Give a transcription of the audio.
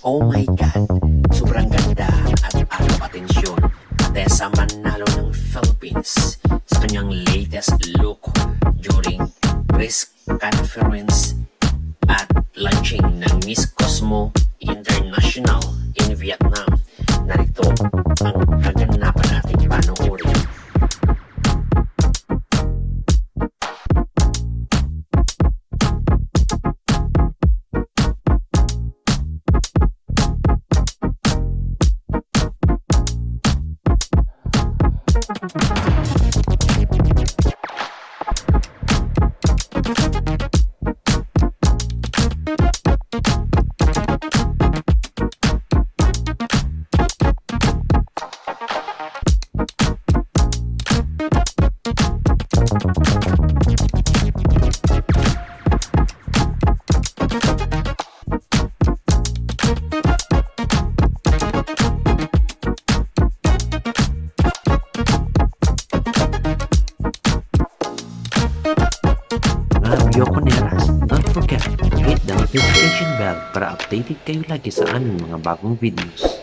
Oh my God, sobrang ganda at agaw atensyon. Tessa Manalo ng Philippines sa kanyang latest look during press conference at launching ng Miss Cosmo International in Vietnam. Narito ang kaganapan nating panoorin. Yokoneras, don't forget to hit the notification bell para updated kayo lagi sa aming mga bagong videos.